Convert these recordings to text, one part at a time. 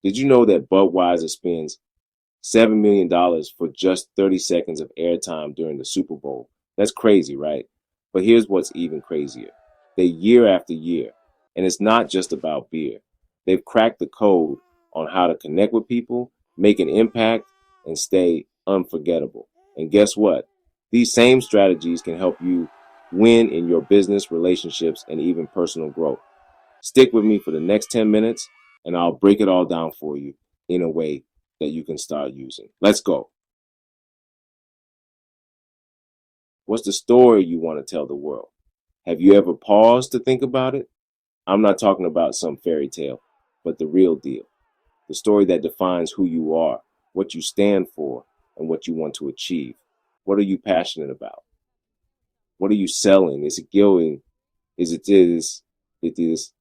Did you know that Budweiser spends $7 million for just 30 seconds of airtime during the Super Bowl? That's crazy, right? But here's what's even crazier. They year after year, and it's not just about beer. They've cracked the code on how to connect with people, make an impact, and stay unforgettable. And guess what? These same strategies can help you win in your business, relationships, and even personal growth. Stick with me for the next 10 minutes, and I'll break it all down for you in a way that you can start using. Let's go. What's the story you want to tell the world? Have you ever paused to think about it? I'm not talking about some fairy tale, but the real deal. The story that defines who you are, what you stand for, and what you want to achieve. What are you passionate about? What are you selling? Is it gilding? It is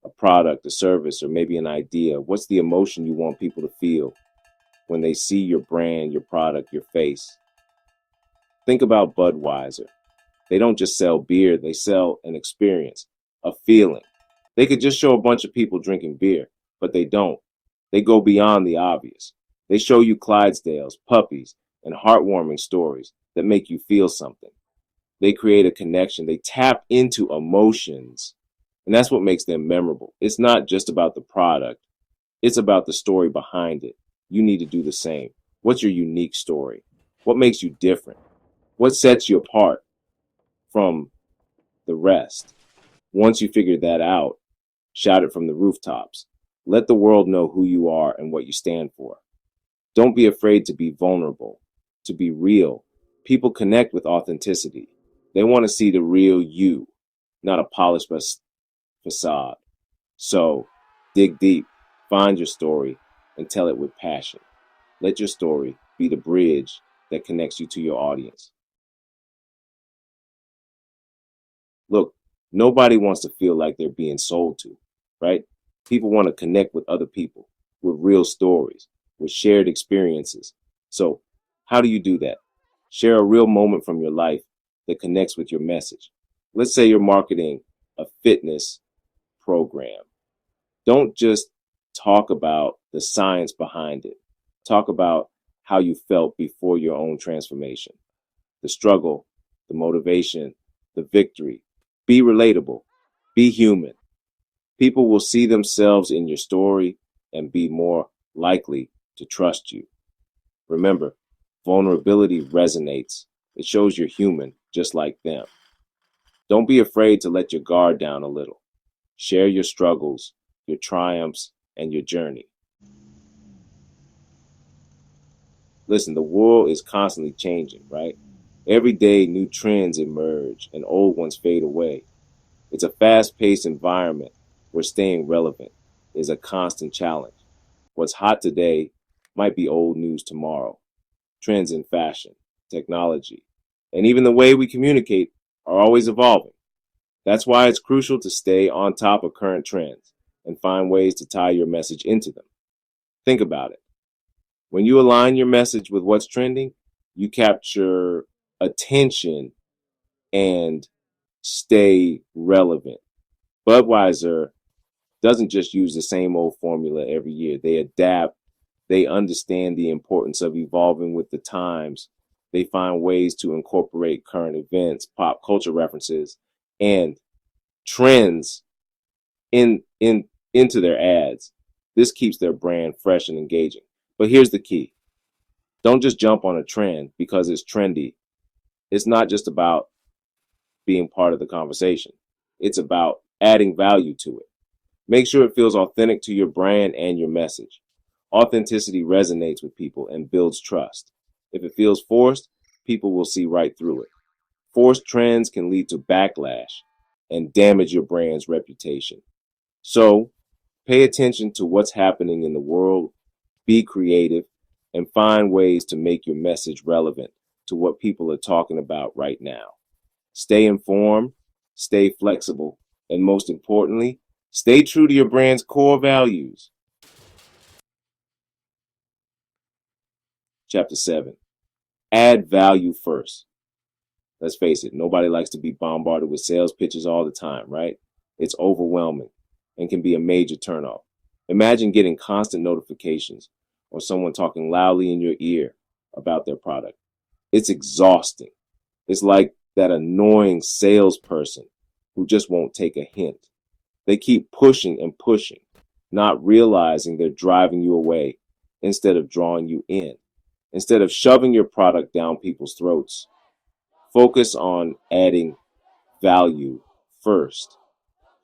a product, a service, or maybe an idea? What's the emotion you want people to feel when they see your brand, your product, your face? Think about Budweiser. They don't just sell beer, they sell an experience, a feeling. They could just show a bunch of people drinking beer, but they don't. They go beyond the obvious. They show you Clydesdales, puppies, and heartwarming stories that make you feel something. They create a connection. They tap into emotions, and that's what makes them memorable. It's not just about the product. It's about the story behind it. You need to do the same. What's your unique story? What makes you different? What sets you apart from the rest? Once you figure that out, shout it from the rooftops. Let the world know who you are and what you stand for. Don't be afraid to be vulnerable, to be real. People connect with authenticity. They want to see the real you, not a polished facade. So dig deep, find your story, and tell it with passion. Let your story be the bridge that connects you to your audience. Look, nobody wants to feel like they're being sold to, right? People want to connect with other people, with real stories, with shared experiences. So how do you do that? Share a real moment from your life that connects with your message. Let's say you're marketing a fitness program. Don't just talk about the science behind it. Talk about how you felt before your own transformation, the struggle, the motivation, the victory. Be relatable. Be human. People will see themselves in your story and be more likely to trust you. Remember, vulnerability resonates. It shows you're human, just like them. Don't be afraid to let your guard down a little. Share your struggles, your triumphs, and your journey. Listen, the world is constantly changing, right? Every day, new trends emerge and old ones fade away. It's a fast-paced environment where staying relevant is a constant challenge. What's hot today might be old news tomorrow. Trends in fashion, technology, and even the way we communicate are always evolving. That's why it's crucial to stay on top of current trends and find ways to tie your message into them. Think about it. When you align your message with what's trending, you capture attention and stay relevant. Budweiser doesn't just use the same old formula every year. They adapt. They understand the importance of evolving with the times. They find ways to incorporate current events, pop culture references, and trends into their ads. This keeps their brand fresh and engaging. But here's the key. Don't just jump on a trend because it's trendy. It's not just about being part of the conversation. It's about adding value to it. Make sure it feels authentic to your brand and your message. Authenticity resonates with people and builds trust. If it feels forced, people will see right through it. Forced trends can lead to backlash and damage your brand's reputation. So, pay attention to what's happening in the world, be creative, and find ways to make your message relevant to what people are talking about right now. Stay informed, stay flexible, and most importantly, stay true to your brand's core values. Chapter 7. Add value first. Let's face it, nobody likes to be bombarded with sales pitches all the time, right? It's overwhelming and can be a major turnoff. Imagine getting constant notifications or someone talking loudly in your ear about their product. It's exhausting. It's like that annoying salesperson who just won't take a hint. They keep pushing and pushing, not realizing they're driving you away instead of drawing you in. Instead of shoving your product down people's throats, focus on adding value first.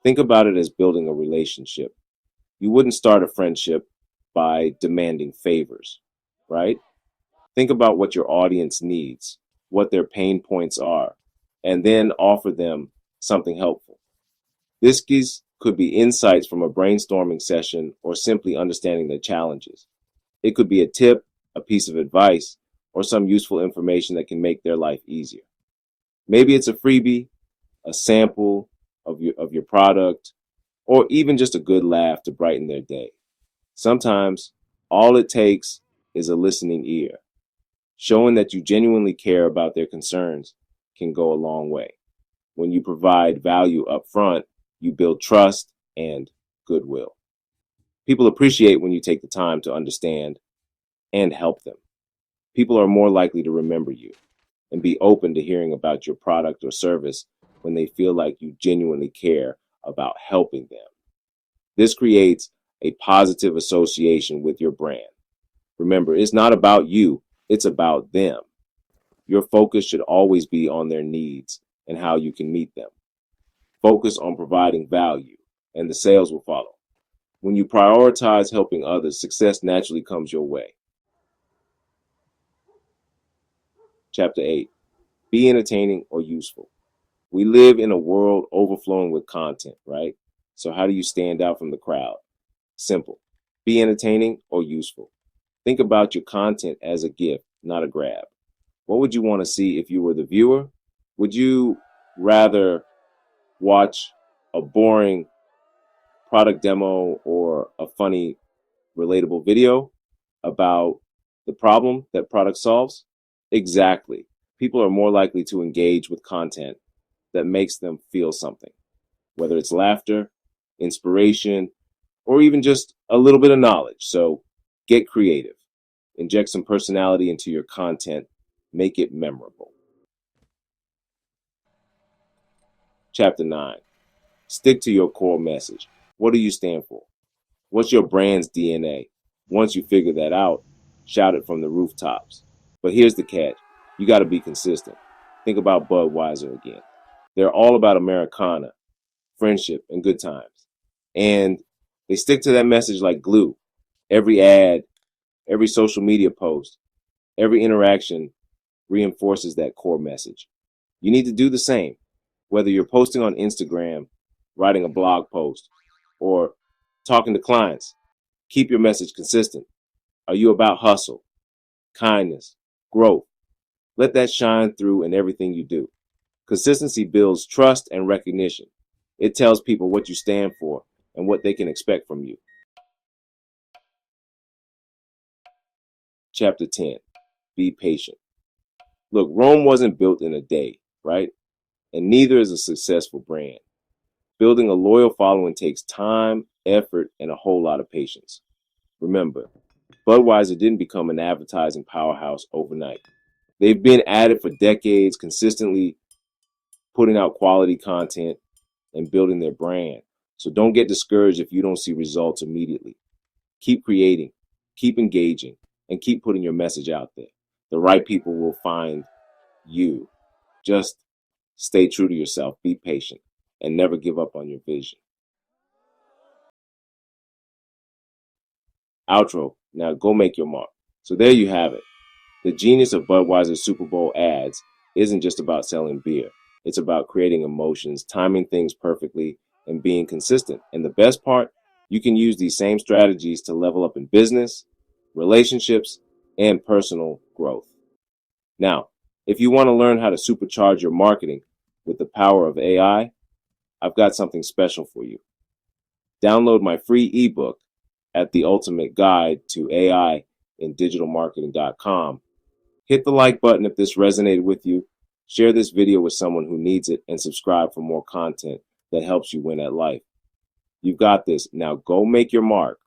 Think about it as building a relationship. You wouldn't start a friendship by demanding favors, right? Think about what your audience needs, what their pain points are, and then offer them something helpful. This could be insights from a brainstorming session or simply understanding their challenges. It could be a tip, a piece of advice, or some useful information that can make their life easier. Maybe it's a freebie, a sample of your product, or even just a good laugh to brighten their day. Sometimes all it takes is a listening ear. Showing that you genuinely care about their concerns can go a long way. When you provide value up front, you build trust and goodwill. People appreciate when you take the time to understand and help them. People are more likely to remember you and be open to hearing about your product or service when they feel like you genuinely care about helping them. This creates a positive association with your brand. Remember, it's not about you, it's about them. Your focus should always be on their needs and how you can meet them. Focus on providing value, and the sales will follow. When you prioritize helping others, success naturally comes your way. Chapter 8. Be entertaining or useful. We live in a world overflowing with content, right? So how do you stand out from the crowd? Simple. Be entertaining or useful. Think about your content as a gift, not a grab. What would you want to see if you were the viewer? Would you rather watch a boring product demo or a funny, relatable video about the problem that product solves? Exactly. People are more likely to engage with content that makes them feel something, whether it's laughter, inspiration, or even just a little bit of knowledge. So get creative. Inject some personality into your content. Make it memorable. Chapter 9. Stick to your core message. What do you stand for? What's your brand's DNA? Once you figure that out, shout it from the rooftops. But here's the catch. You got to be consistent. Think about Budweiser again. They're all about Americana, friendship, and good times. And they stick to that message like glue. Every ad, every social media post, every interaction reinforces that core message. You need to do the same, whether you're posting on Instagram, writing a blog post, or talking to clients. Keep your message consistent. Are you about hustle, kindness, growth? Let that shine through in everything you do. Consistency builds trust and recognition. It tells people what you stand for and what they can expect from you. Chapter 10. Be patient. Look, Rome wasn't built in a day, right? And neither is a successful brand. Building a loyal following takes time, effort, and a whole lot of patience. Remember, Budweiser didn't become an advertising powerhouse overnight. They've been at it for decades, consistently putting out quality content and building their brand. So don't get discouraged if you don't see results immediately. Keep creating, keep engaging, and keep putting your message out there. The right people will find you. Just stay true to yourself, be patient, and never give up on your vision. Outro. Now go make your mark. So there you have it. The genius of Budweiser's Super Bowl ads isn't just about selling beer. It's about creating emotions, timing things perfectly, and being consistent. And the best part, you can use these same strategies to level up in business, relationships, and personal growth. Now, if you want to learn how to supercharge your marketing with the power of AI, I've got something special for you. Download my free ebook at The Ultimate Guide to AI in digitalmarketing.com. Hit the like button if this resonated with you. Share this video with someone who needs it and subscribe for more content that helps you win at life. You've got this. Now go make your mark